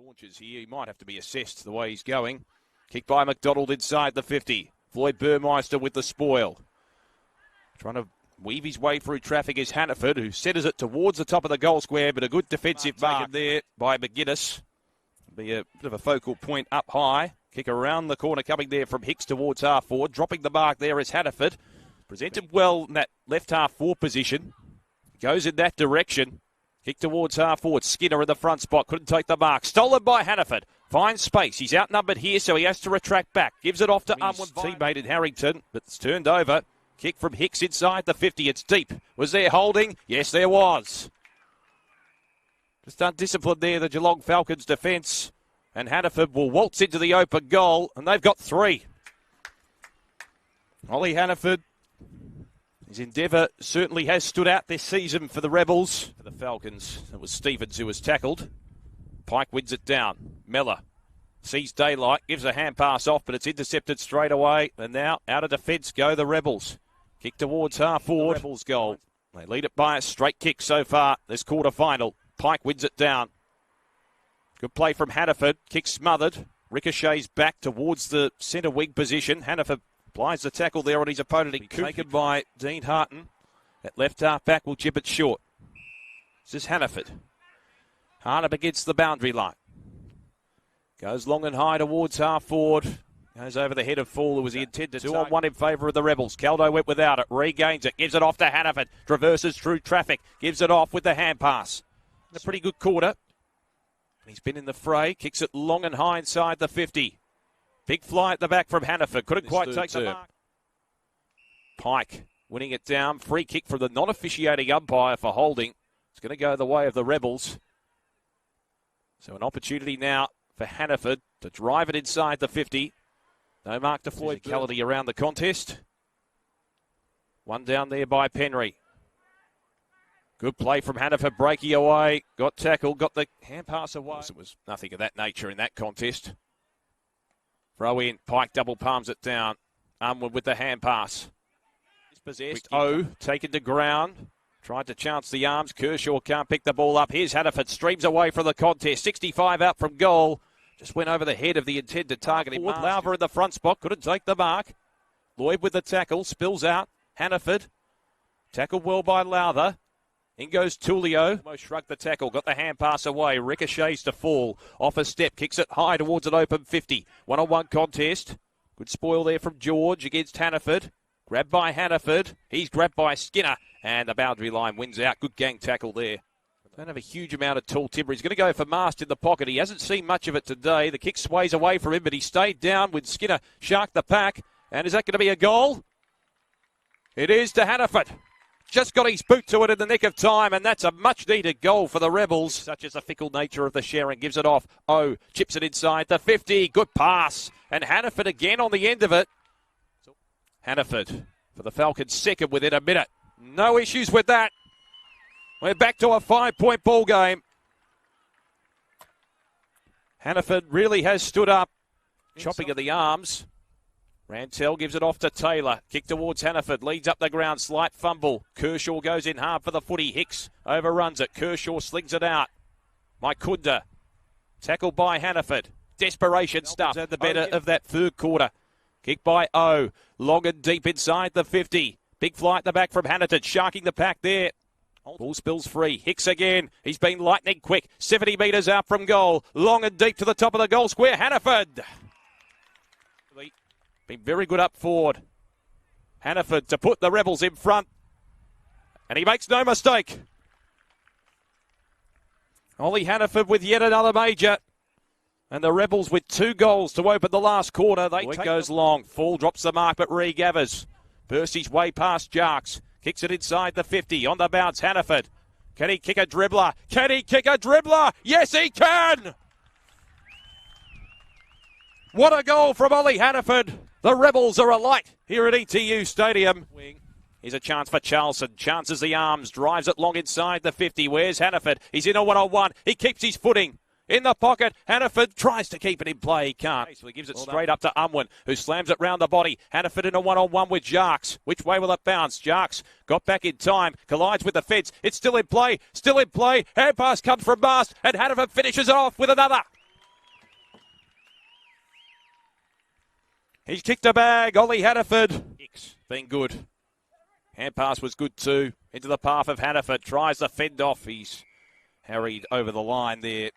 Torches here. He might have to be assessed the way he's going. Kick by McDonald inside the 50. Floyd Burmeister with the spoil. Trying to weave his way through traffic is Hannaford, who centres it towards the top of the goal square, but a good defensive mark there by McGuinness. Be a bit of a focal point up high. Kick around the corner coming there from Hicks towards half forward. Dropping the mark there is Hannaford. Presented well in that left half forward position. Goes in that direction. Kick towards half forward. Skinner in the front spot. Couldn't take the mark. Stolen by Hannaford. Finds space. He's outnumbered here, so he has to retract back. Gives it off to Unwin, teammate in Harrington, but it's turned over. Kick from Hicks inside the 50. It's deep. Was there holding? Yes, there was. Just undisciplined there, the Geelong Falcons defence. And Hannaford will waltz into the open goal, and they've got 3. Ollie Hannaford, his endeavour certainly has stood out this season for the Rebels. For the Falcons, it was Stephens who was tackled. Pike wins it down. Mellor sees daylight, gives a hand pass off, but it's intercepted straight away. And now out of defence go the Rebels. Kick towards half forward. Rebels goal. They lead it by a straight kick so far this quarter final. Pike wins it down. Good play from Hannaford. Kick smothered. Ricochets back towards the centre wing position. Hannaford applies the tackle there on his opponent. Taken by Dean Harton. That left half back will chip it short. This is Hannaford. Harton against the boundary line. Goes long and high towards half forward. Goes over the head of Fall, who was the intended. 2-on-1 in favour of the Rebels. Caldo went without it. Regains it. Gives it off to Hannaford. Traverses through traffic. Gives it off with the hand pass. A pretty good quarter. He's been in the fray. Kicks it long and high inside the 50. Big fly at the back from Hannaford. Couldn't quite take the mark. Pike winning it down. Free kick from the non-officiating umpire for holding. It's going to go the way of the Rebels. So an opportunity now for Hannaford to drive it inside the 50. No mark to Floyd. Physicality around the contest. One down there by Penry. Good play from Hannaford, breaking away. Got tackled, got the hand pass away. It was nothing of that nature in that contest. Throw in, Pike double palms it down. Unwin with the hand pass. Possessed. O taken to ground. Tried to chance the arms. Kershaw can't pick the ball up. Here's Hannaford, streams away from the contest. 65 out from goal. Just went over the head of the intended target. Lauver in the front spot, couldn't take the mark. Lloyd with the tackle, spills out. Hannaford, tackled well by Lowther. In goes Tulio. Almost shrugged the tackle, got the hand pass away. Ricochets to Fall. Off a step, kicks it high towards an open 50. One-on-one contest. Good spoil there from George against Hannaford. Grabbed by Hannaford. He's grabbed by Skinner. And the boundary line wins out. Good gang tackle there. Don't have a huge amount of tall timber. He's going to go for Mast in the pocket. He hasn't seen much of it today. The kick sways away from him, but he stayed down with Skinner sharked the pack. And is that going to be a goal? It is to Hannaford. Just got his boot to it in the nick of time, and that's a much-needed goal for the Rebels. Such as the fickle nature of the sharing. Gives it off. Oh, chips it inside the 50. Good pass. And Hannaford again on the end of it. Hannaford for the Falcons second within a minute. No issues with that. We're back to a 5-point ball game. Hannaford really has stood up. Chopping of the arms. Rantel gives it off to Taylor. Kick towards Hannaford. Leads up the ground. Slight fumble. Kershaw goes in hard for the footy. Hicks overruns it. Kershaw slings it out. Maikunda. Tackled by Hannaford. Desperation stuff. At the better of that third quarter. Kick by O. Long and deep inside the 50. Big fly at the back from Hannaford. Sharking the pack there. Ball spills free. Hicks again. He's been lightning quick. 70 metres out from goal. Long and deep to the top of the goal square. Hannaford. Been very good up forward. Hannaford to put the Rebels in front. And he makes no mistake. Ollie Hannaford with yet another major. And the Rebels with 2 goals to open the last quarter. It goes long. Fall drops the mark, but re-gathers. Bursts his way past Jarks. Kicks it inside the 50. On the bounce, Hannaford. Can he kick a dribbler? Can he kick a dribbler? Yes, he can! What a goal from Ollie Hannaford. The Rebels are alight here at ETU Stadium. Here's a chance for Charlson. Chances the arms. Drives it long inside the 50. Where's Hannaford? He's in a one-on-one. He keeps his footing. In the pocket, Hannaford tries to keep it in play. He can't. So he gives it straight up to Unwin, who slams it round the body. Hannaford in a one-on-one with Jarks. Which way will it bounce? Jarks got back in time. Collides with the fence. It's still in play. Still in play. Hand pass comes from Mast, and Hannaford finishes it off with another. He's kicked a bag. Ollie Hannaford. Been good. Hand pass was good too. Into the path of Hannaford. Tries to fend off. He's harried over the line there.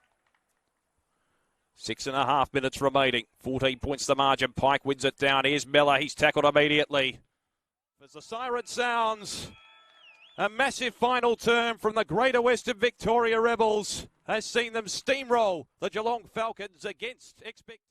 6.5 minutes remaining. 14 points the margin. Pike wins it down. Here's Miller. He's tackled immediately. As the siren sounds, a massive final term from the Greater Western Victoria Rebels has seen them steamroll the Geelong Falcons against expectations.